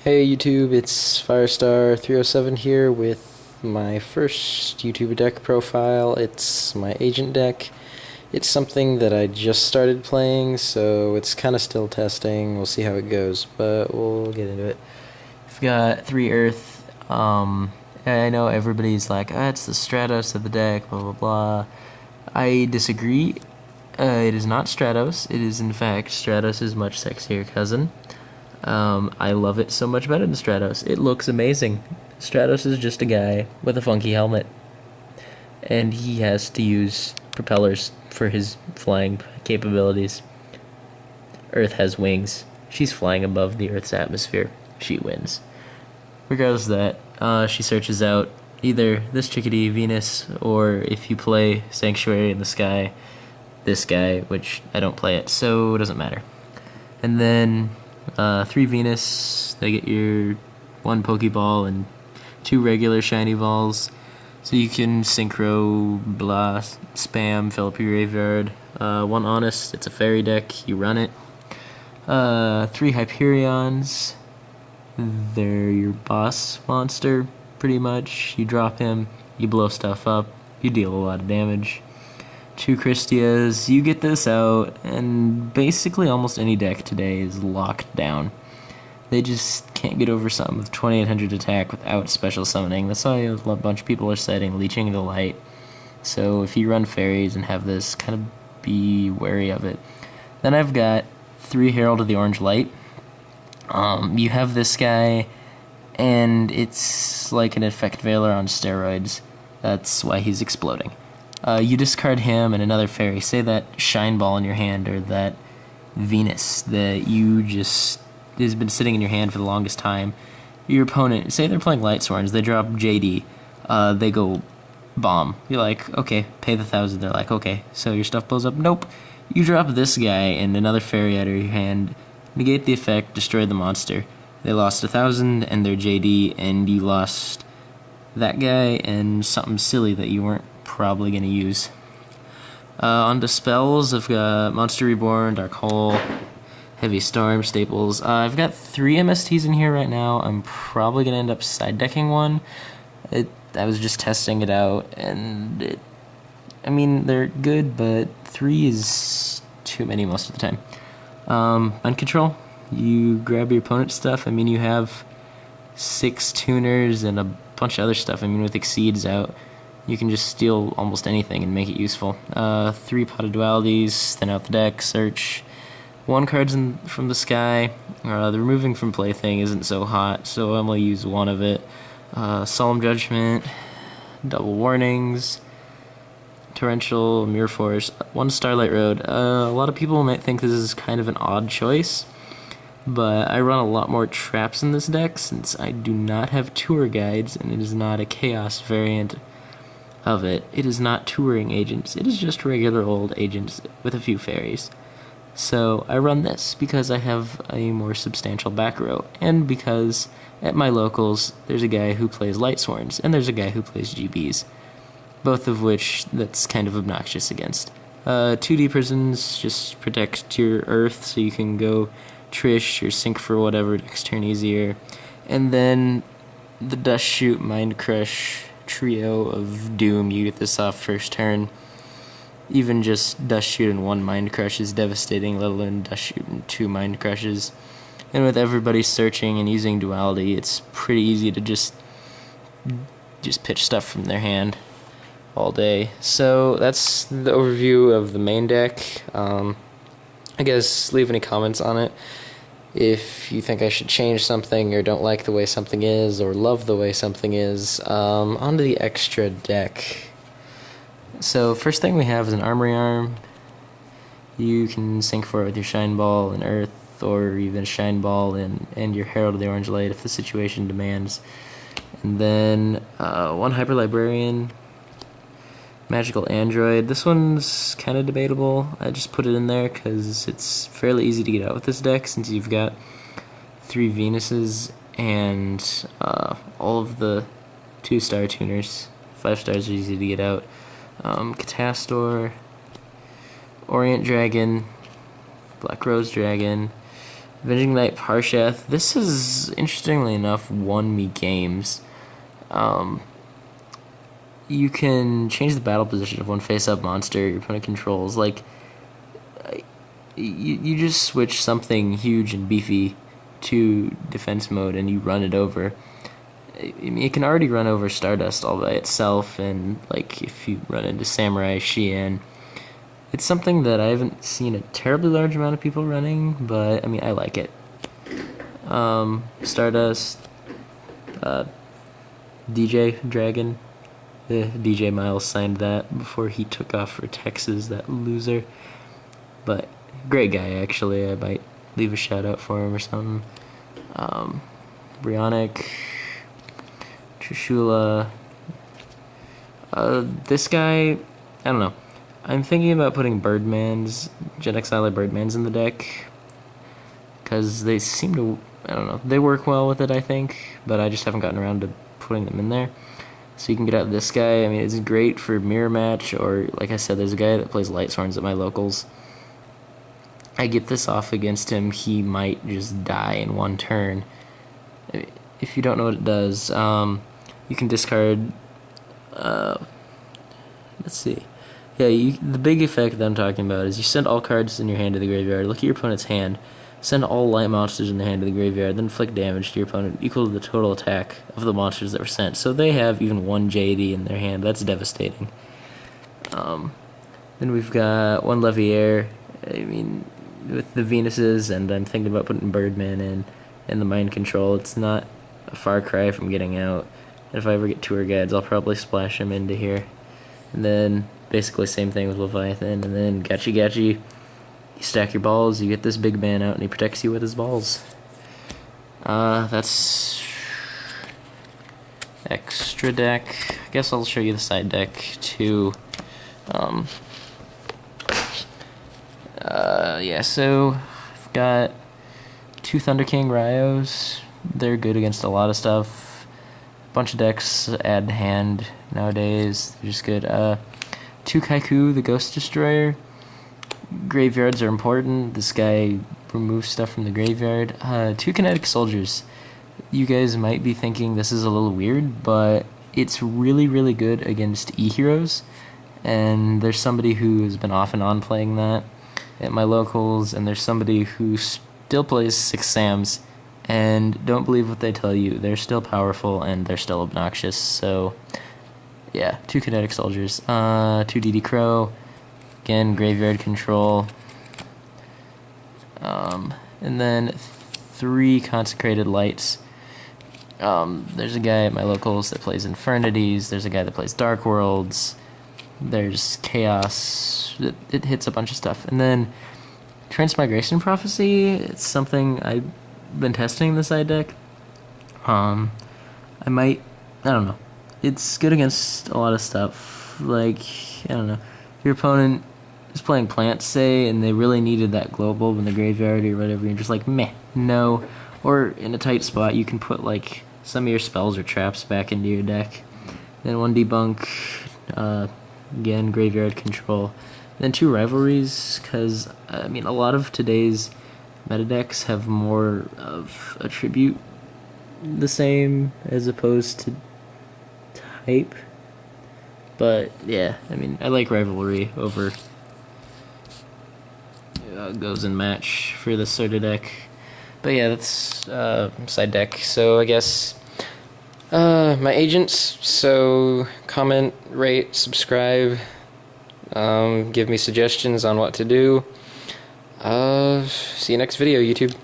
Hey YouTube, it's Firestar307 here with my first YouTube deck profile. It's my agent deck. It's something that I just started playing, so it's kind of still testing. We'll see how it goes, but we'll get into it. I've got 3 Earth. I know everybody's like, it's the Stratos of the deck, blah blah blah. I disagree. It is not Stratos. It is in fact Stratos' much sexier cousin. I love it so much better than Stratos. It looks amazing. Stratos is just a guy with a funky helmet, and he has to use propellers for his flying capabilities. Earth has wings. She's flying above the Earth's atmosphere. She wins. Regardless of that, she searches out either this chickadee, Venus, or if you play Sanctuary in the Sky, this guy, which I don't play it, so it doesn't matter. And then 3 Venus, they get your 1 Pokeball and 2 regular shiny balls. So you can synchro, blah, spam, fill up your graveyard. 1 Honest, it's a fairy deck, you run it. 3 Hyperions, they're your boss monster, pretty much. You drop him, you blow stuff up, you deal a lot of damage. 2 Christias, you get this out, and basically almost any deck today is locked down. They just can't get over something with 2800 attack without special summoning. That's why a bunch of people are setting Leeching the Light. So if you run fairies and have this, kind of be wary of it. Then I've got 3 Herald of the Orange Light. You have this guy, and it's like an Effect Veiler on steroids. That's why he's exploding. You discard him and another fairy. Say that Shine Ball in your hand, or that Venus that you just has been sitting in your hand for the longest time. Your opponent, say they're playing Light Sworns, they drop JD. They go bomb. You're like, okay, pay the 1,000. They're like, okay, so your stuff blows up. Nope. You drop this guy and another fairy out of your hand, negate the effect, destroy the monster. They lost 1,000 and their JD, and you lost that guy and something silly that you weren't probably going to use. On to spells, I've got Monster Reborn, Dark Hole, Heavy Storm, Staples. I've got 3 MSTs in here right now. I'm probably going to end up side decking one. I was just testing it out, and they're good, but 3 is too many most of the time. Mind Control, you grab your opponent's stuff. You have 6 tuners and a bunch of other stuff. With Exceeds out, you can just steal almost anything and make it useful. 3 Potted Dualities, thin out the deck, search. 1 cards from the sky. The removing from play thing isn't so hot, so I'm going to use 1 of it. Solemn Judgment, Double Warnings, Torrential, Mirror Force, 1 Starlight Road. A lot of people might think this is kind of an odd choice, but I run a lot more traps in this deck since I do not have tour guides, and it is not a chaos variant of it. It is not touring agents, it is just regular old agents with a few fairies. So I run this because I have a more substantial back row, and because at my locals there's a guy who plays Light Sworns and there's a guy who plays GBs, both of which that's kind of obnoxious against. 2D Prisons just protect your Earth, so you can go Trish or Sync for whatever next turn easier. And then the Dust Shoot, Mind Crush trio of doom, you get this off first turn. Even just Dust Shoot and 1 Mind Crush is devastating, let alone Dust Shoot and 2 Mind Crushes. And with everybody searching and using Duality, it's pretty easy to just pitch stuff from their hand all day. So that's the overview of the main deck. I guess leave any comments on it if you think I should change something, or don't like the way something is, or love the way something is. Onto the extra deck. So first thing we have is an Armory Arm. You can sync for it with your Shine Ball and Earth, or even Shine Ball and your Herald of the Orange Light if the situation demands. And then 1 Hyper Librarian, Magical Android. This one's kind of debatable. I just put it in there because it's fairly easy to get out with this deck, since you've got 3 Venuses and all of the 2-star tuners. 5 stars are easy to get out. Catastor, Orient Dragon, Black Rose Dragon, Avenging Knight Parshath. This has, interestingly enough, won me games. You can change the battle position of one face-up monster your opponent controls. Like, you just switch something huge and beefy to defense mode and you run it over. I mean, it can already run over Stardust all by itself, and like if you run into Samurai Shien, it's something that I haven't seen a terribly large amount of people running, but I mean, I like it. Stardust, DJ Dragon, DJ Miles signed that before he took off for Texas, that loser. But great guy, actually. I might leave a shout out for him or something. Brionic, Trishula. This guy, I don't know. I'm thinking about putting Birdmans, Jet Exile Birdmans in the deck, because they seem to, I don't know, they work well with it, I think, but I just haven't gotten around to putting them in there. So you can get out this guy. I mean, it's great for mirror match, or like I said, there's a guy that plays Light Sworns at my locals. I get this off against him, he might just die in one turn. If you don't know what it does, you can discard, let's see. Yeah, the big effect that I'm talking about is you send all cards in your hand to the graveyard, look at your opponent's hand, send all light monsters in their hand to the graveyard, then inflict damage to your opponent equal to the total attack of the monsters that were sent. So they have even one JD in their hand. That's devastating. Then we've got one Leviair. I mean, with the Venuses, and I'm thinking about putting Birdman in, and the Mind Control. It's not a far cry from getting out. And if I ever get Tour Guides, I'll probably splash him into here. And then basically same thing with Leviathan, and then Gachi Gachi. You stack your balls, you get this big man out, and he protects you with his balls. That's extra deck. I guess I'll show you the side deck too. Yeah, so I've got two Thunder King Ryos. They're good against a lot of stuff. A bunch of decks add hand nowadays. They're just good. Two Kaiku, the Ghost Destroyer. Graveyards are important. This guy removes stuff from the graveyard. Two Kinetic Soldiers. You guys might be thinking this is a little weird, but it's really, really good against E-Heroes. And there's somebody who has been off and on playing that at my locals, and there's somebody who still plays 6 Sams, and don't believe what they tell you. They're still powerful, and they're still obnoxious, so yeah, two Kinetic Soldiers. Two DD Crow, again, graveyard control, and then 3 Consecrated Lights. There's a guy at my locals that plays Infernities, there's a guy that plays Dark Worlds, there's Chaos, it hits a bunch of stuff. And then Transmigration Prophecy, it's something I've been testing in the side deck. I don't know, it's good against a lot of stuff. Like, I don't know, if your opponent is playing plants, say, and they really needed that glow bulb in the graveyard or whatever, you're just like, meh, no. Or in a tight spot, you can put like some of your spells or traps back into your deck. Then 1 Debunk, again, graveyard control. Then 2 Rivalries, because, I mean, a lot of today's meta decks have more of a tribute the same as opposed to type. But, yeah, I mean, I like Rivalry over Goes and Match for this sort of deck. But yeah, that's side deck. So I guess my agents, so comment, rate, subscribe, give me suggestions on what to do. See you next video, YouTube.